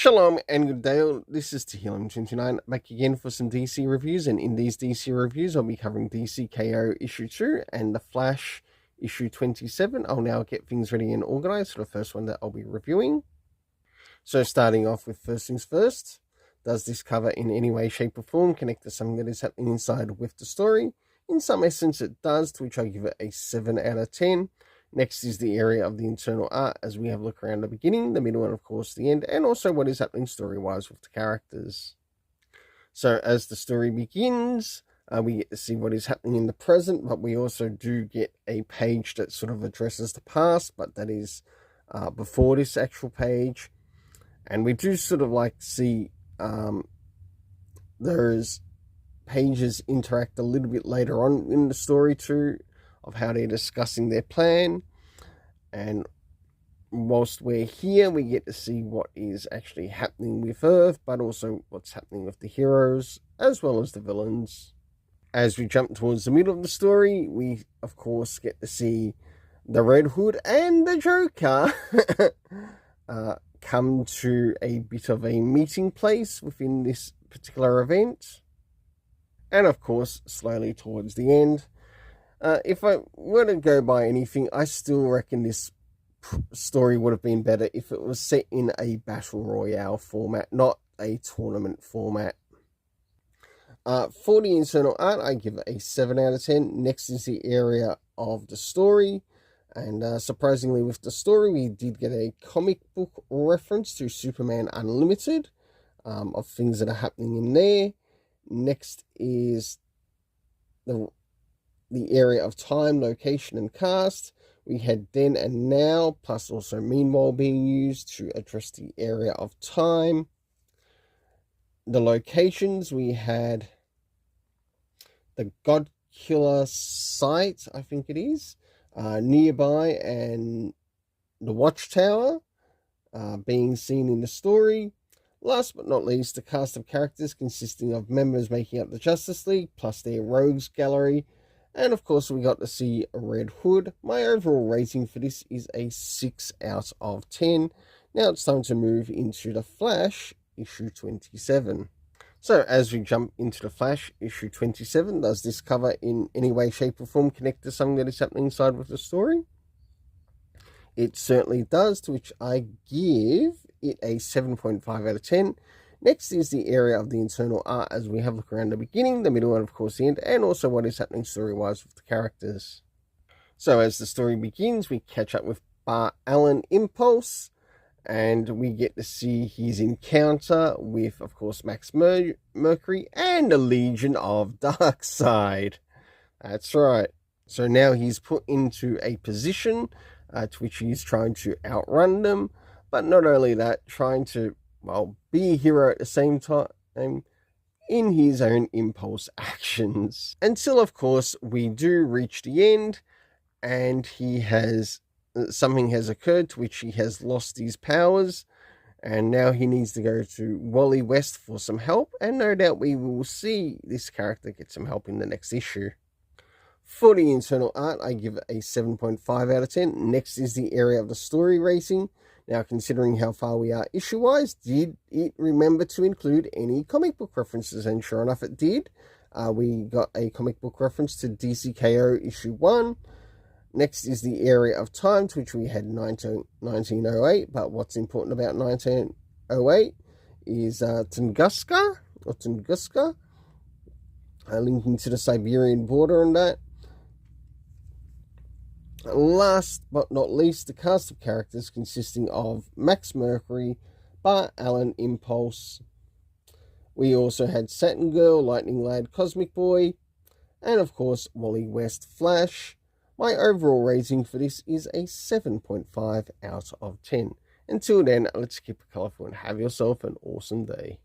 Shalom and good day. This is Tehillim29 back again for some DC reviews, and in these DC reviews I'll be covering DC KO issue 2 and The Flash issue 27. I'll now get things ready and organized for the first one that I'll be reviewing. So starting off with first things first, does this cover in any way, shape or form connect to something that is happening inside with the story? In some essence it does, to which I give it a 7 out of 10. Next is the area of the internal art, as we have a look around the beginning, the middle, and of course the end, and also what is happening story-wise with the characters. So as the story begins, we get to see what is happening in the present, but we also do get a page that sort of addresses the past, but that is before this actual page. And we do sort of like see those pages interact a little bit later on in the story too, of how they're discussing their plan. And whilst we're here, we get to see what is actually happening with Earth, but also what's happening with the heroes as well as the villains. As we jump towards the middle of the story, we of course get to see the Red Hood and the Joker come to a bit of a meeting place within this particular event. And of course, slowly towards the end, if I were to go by anything, I still reckon this story would have been better if it was set in a battle royale format, not a tournament format. For the internal art, I give it a 7 out of 10. Next is the area of the story. And surprisingly with the story, we did get a comic book reference to Superman Unlimited, of things that are happening in there. Next is the area of time, location, and cast. We had then and now, plus also meanwhile being used to address the area of time. The locations, we had the God Killer site, I think it is, nearby, and the Watchtower being seen in the story. Last but not least, the cast of characters consisting of members making up the Justice League, plus their rogues gallery. And of course, we got to see a Red Hood. My overall rating for this is a 6 out of 10. Now it's time to move into The Flash, issue 27. So as we jump into The Flash, issue 27, does this cover in any way, shape or form connect to something that is happening inside with the story? It certainly does, to which I give it a 7.5 out of 10. Next is the area of the internal art, as we have a look around the beginning, the middle, and of course the end, and also what is happening story-wise with the characters. So as the story begins, we catch up with Bart Allen Impulse, and we get to see his encounter with, of course, Max Mercury and a legion of Darkseid. That's right. So now he's put into a position to which he's trying to outrun them, but not only that, trying to, well, be a hero at the same time in his own impulse actions. Until, of course, we do reach the end, and he has, something has occurred to which he has lost his powers, and now he needs to go to Wally West for some help, and no doubt we will see this character get some help in the next issue. For the internal art, I give it a 7.5 out of 10. Next is the area of the story racing. Now, considering how far we are issue-wise, did it remember to include any comic book references? And sure enough, it did. We got a comic book reference to DC KO issue 1. Next is the area of time, to which we had 1908. But what's important about 1908 is Tunguska, linking to the Siberian border and that. Last but not least, the cast of characters consisting of Max Mercury, Bart Allen Impulse. We also had Saturn Girl, Lightning Lad, Cosmic Boy, and of course Wally West Flash. My overall rating for this is a 7.5 out of 10. Until then, let's keep it colourful and have yourself an awesome day.